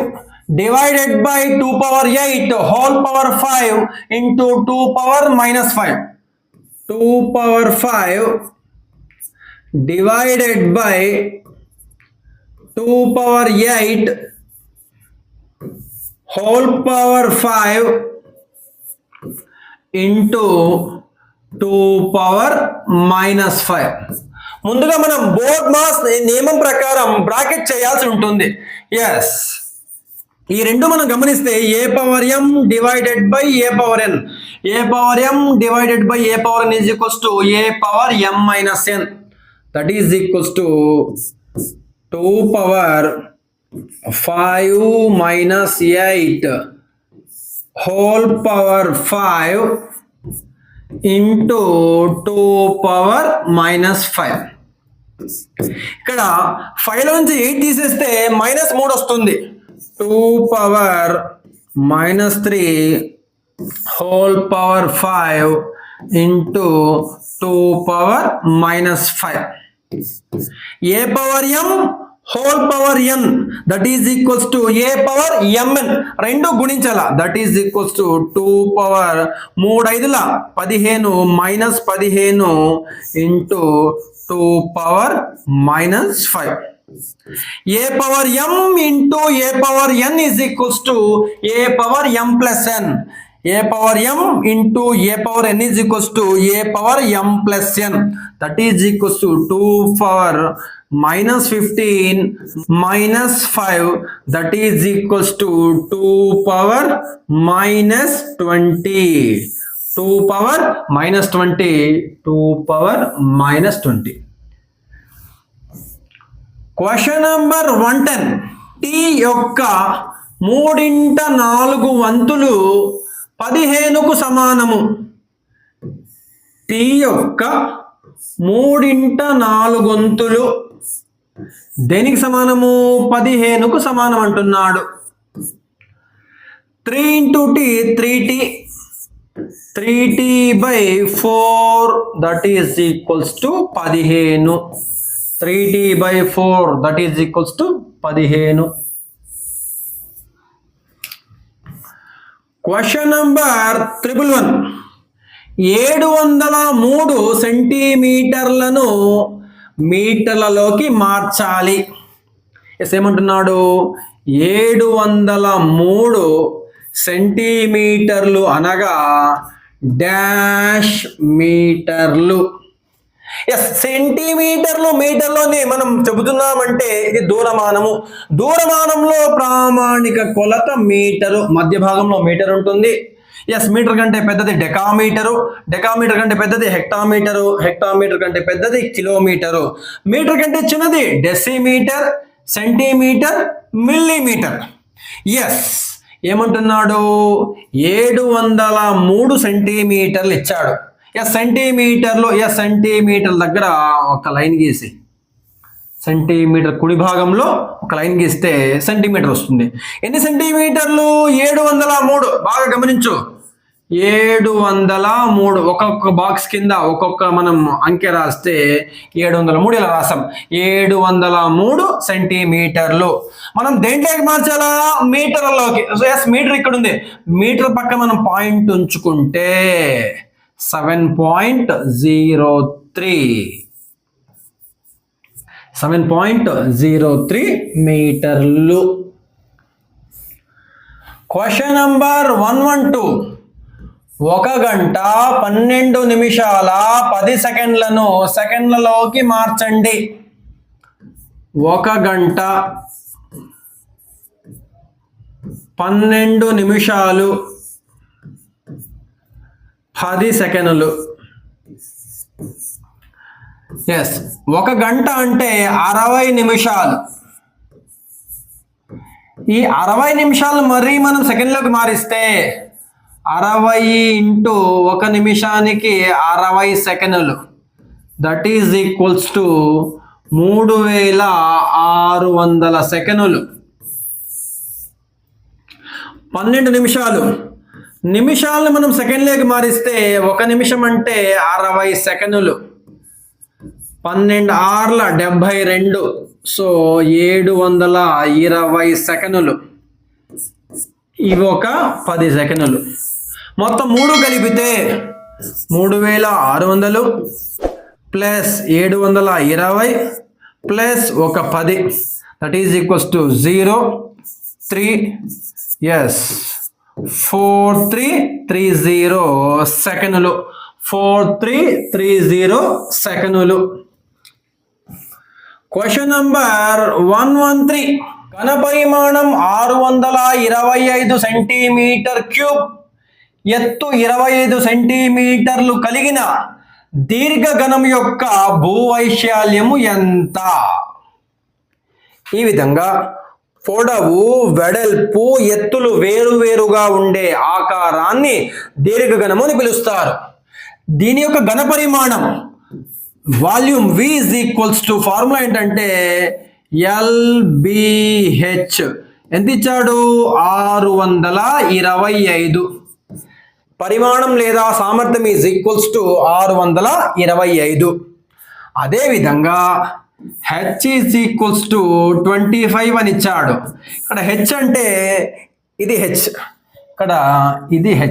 S1: divided by 2⁸ whole power 5 into 2⁻⁻5. 2⁵ divided by 2⁸ whole power 5 into 2⁻⁻5. ముందుగా మనం బోర్డ్ మాస్ నియమం ప్రకారం బ్రాకెట్ చేయాల్సి ఉంటుంది. ఎస్, ఈ రెండు మనం గమనిస్తే a⁻m divided by a⁻n, a⁻m divided by a⁻n is equals to a⁻m-n, that is equals to 2⁻5-8 whole power 5 into 2⁻⁻5. ఇక్కడ 5 నుంచి 8 తీసేస్తే -3 వస్తుంది. 2⁻⁻3 whole power 5 into 2⁻⁻5. a⁻m whole power n that is equals to a⁻mn, రెండు గుణించాల, that is equals to 2⁻3×15 into 2⁻⁻5. a⁻m into a⁻n is equals to a⁻m+n, a⁻m into a⁻n is equals to a⁻m+n, that is equals to 2⁻15 - 5, that is equals to 2⁻-20, 2⁻-20, 2⁻-20. Question number 110. t యొక్క 3/4 వంతులు 15కు సమానము. t యొక్క 3/4 వంతులు దేనికి సమానము? 15కు సమానం అంటున్నాడు. 3 × t 3t, 3t/4 that is equals to 15, 3t/4 that is equals to 15. Question number 111. 703 సెంటీమీటర్లను మీటర్లలోకి మార్చాలి. ఏమంటున్నాడు? 703 సెంటీమీటర్లు అనగా డాష్ మీటర్లు. ఎస్, సెంటీమీటర్లు మీటర్లోనే మనం చెబుతున్నామంటే ఇది దూరమానము. దూరమానంలో ప్రామాణిక కొలత మీటరు, మధ్య భాగంలో మీటర్ ఉంటుంది. ఎస్, మీటర్ కంటే పెద్దది డెకామీటరు, డెకామీటర్ కంటే పెద్దది హెక్టామీటరు, హెక్టామీటర్ కంటే పెద్దది కిలోమీటరు, మీటర్ కంటే చిన్నది డెసిమీటర్, సెంటీమీటర్, మిల్లీమీటర్. ఎస్, ఏమంటున్నాడు? 703 సెంటీమీటర్లు ఇచ్చాడు. సెంటీమీటర్లో సెంటీమీటర్ దగ్గర ఒక లైన్ గీసి, సెంటీమీటర్ కుడి భాగంలో ఒక లైన్ గీస్తే సెంటీమీటర్ వస్తుంది. ఎన్ని సెంటీమీటర్లు? 703. బాగా గమనించు, 703. ఒక్కొక్క బాక్స్ కింద ఒక్కొక్క మనం అంకె రాస్తే 703 ఇలా రాసాం. 703 సెంటీమీటర్లు మనం దేంట్లోకి మార్చాలా? మీటర్లలోకి. ఎస్, మీటర్ ఇక్కడ ఉంది. మీటర్ పక్క మనం పాయింట్ ఉంచుకుంటే 7.03 మీటర్లు. Question number 112. 1 గంట 12 నిమిషాల 10 సెకండ్లను సెకండ్లలోకి మార్చండి. 1 గంట 12 నిమిషాలు 10 సెకండ్లు. ఎస్, 1 గంట అంటే 60 నిమిషాలు. ఈ 60 నిమిషాలు మరీ మనం సెకండ్లోకి మారిస్తే 60 ఇంటూ 1 నిమిషానికి 60 సెకండ్లు, దట్ ఈజ్ ఈక్వల్స్ టు 3600 సెకండ్లు. 12 నిమిషాలు, నిమిషాలను మనం సెకండ్లోకి మారిస్తే 1 నిమిషం అంటే 60 సెకండ్లు, 12 72, సో 720 సెకండ్లు. ఇవి ఒక 10 సెకండ్లు. మొత్తం 3 కలిపితే 3600 ప్లస్ 720 ప్లస్ ఒక 10, దట్ ఈజ్ ఈక్వల్స్ టు 0 3 4 3 4330 సెకనులు. 4330 సెకనులు. Question number 113. ఘనపరిమాణం 625 సెంటీమీటర్ క్యూబ్, ఎత్తు 25 సెంటీమీటర్లు కలిగిన దీర్ఘఘనం యొక్క భూవైశాల్యము ఎంత? ఈ విధంగా పొడవు, వెడల్పు, ఎత్తులు వేరువేరుగా ఉండే ఆకారాన్ని దీర్ఘఘనము అని పిలుస్తారు. దీని యొక్క ఘనపరిమాణం volume V is equals to formula ఏంటంటే LBH. ఎంత ఇచ్చాడు? 625. పరిమాణం లేదా సామర్థ్యం ఈజ్ ఈక్వల్స్ టు 625. అదేవిధంగా H ఈజ్ ఈక్వల్స్ టు 25 అని ఇచ్చాడు. ఇక్కడ H అంటే ఇది H, ఇక్కడ ఇది H,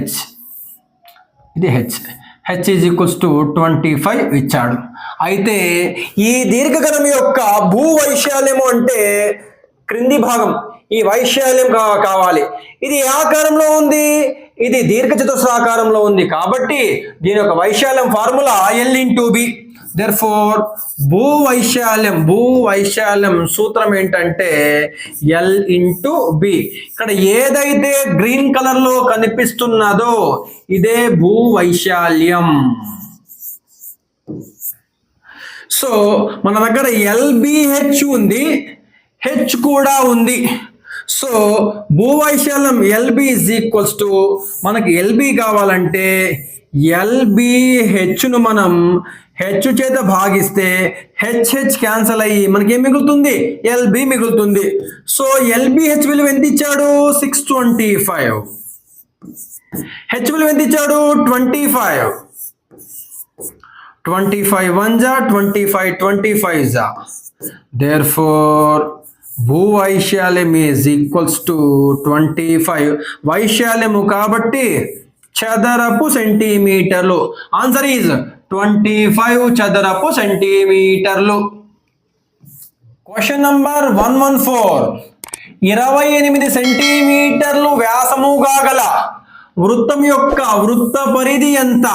S1: ఇది H. H is equals to 25 ఇచ్చాడు. అయితే ఈ దీర్ఘఘనం యొక్క భూవైశాల్యము అంటే క్రింది భాగం, ఈ వైశాల్యం కావాలి. ఇది ఏ ఆకారంలో ఉంది? ఇది దీర్ఘచతురస్రాకారంలో ఉంది. కాబట్టి దీని యొక్క వైశాల్యం ఫార్ములా L/B. Therefore భూవైశాల్యం సూత్రం ఏంటంటే L/B. ఇక్కడ ఏదైతే గ్రీన్ కలర్ లో కనిపిస్తున్నదో ఇదే భూవైశాల్యం. సో మన దగ్గర LBH ఉంది, H కూడా ఉంది. సో భూవైశాల్యం LB is equals to, మనకి LB కావాలంటే LBHను మనం H చేత భాగిస్తే HH క్యాన్సల్ అయ్యి మనకి ఏం మిగులుతుంది? LB మిగులుతుంది. సో LBH విలువ ఎంత ఇచ్చాడు? 625. H విలువ ఎంత ఇచ్చాడు? 25. 25 1 जा 25 25 जा. Therefore భూవైశాల్యం ఈజ్ ఈక్వల్స్ టు 25. వైశాల్యము కాబట్టి చదరపు సెంటీమీటర్లు. ఆన్సర్ ఈజ్ 25 చదరపు సెంటీమీటర్లు. Question number 114. 28 సెంటీమీటర్లు వ్యాసముగా గల వృత్తం యొక్క వృత్త పరిధి ఎంత?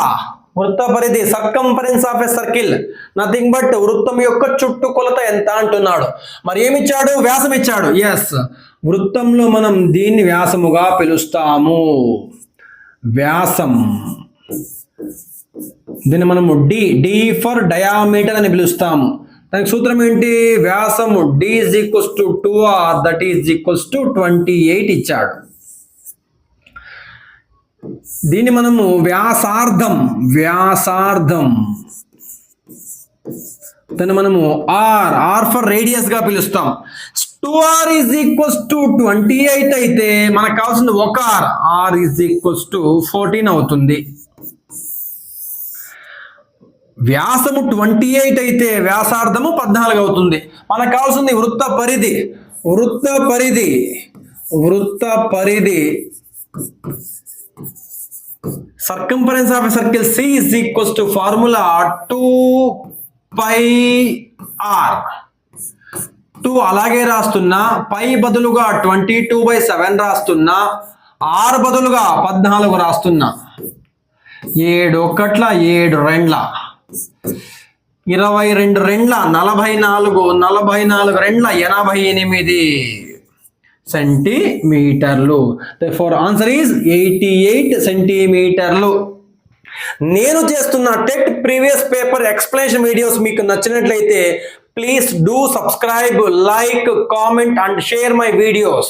S1: వృత్త పరిధి, circumference of a circle, nothing but వృత్తం యొక్క చుట్టుకొలత ఎంత అంటున్నాడు. మరి ఏమిచ్చాడు? వ్యాసం ఇచ్చాడు. ఎస్, వృత్తంలో మనం దీన్ని వ్యాసముగా పిలుస్తాము. వ్యాసం, దీన్ని మనము డి ఫర్ డయామీటర్ అని పిలుస్తాము. దానికి సూత్రం ఏంటి? వ్యాసము D is equals to 2R, that is equals to 28 ఇచ్చాడు. దీన్ని మనము వ్యాసార్థం దాన్ని మనము R ఫర్ రేడియస్ గా పిలుస్తాం. 2R is equals to 28 అయితే మనకు కావాల్సింది ఒక R is equals to 14 అవుతుంది. వ్యాసము 28 అయితే వ్యాసార్థము 14 అవుతుంది. మనకు కావాల్సింది వృత్త పరిధి circumference of a circle C is equals to formula 2πr. 2 అలాగే రాస్తున్నా, పై బదులుగా 22/7 రాస్తున్నా, R బదులుగా 14 రాస్తున్నా. 7 ఒకట్ల 7 రెండ్ల 22 రెండ్ల 44, 44 రెండ్ల 88 సెంటీమీటర్లు. Therefore ఆన్సర్ ఈజ్ 88 సెంటీమీటర్లు. నేను చేస్తున్న TET previous paper explanation videos మీకు నచ్చినట్లయితే please do subscribe, like, comment and share my videos.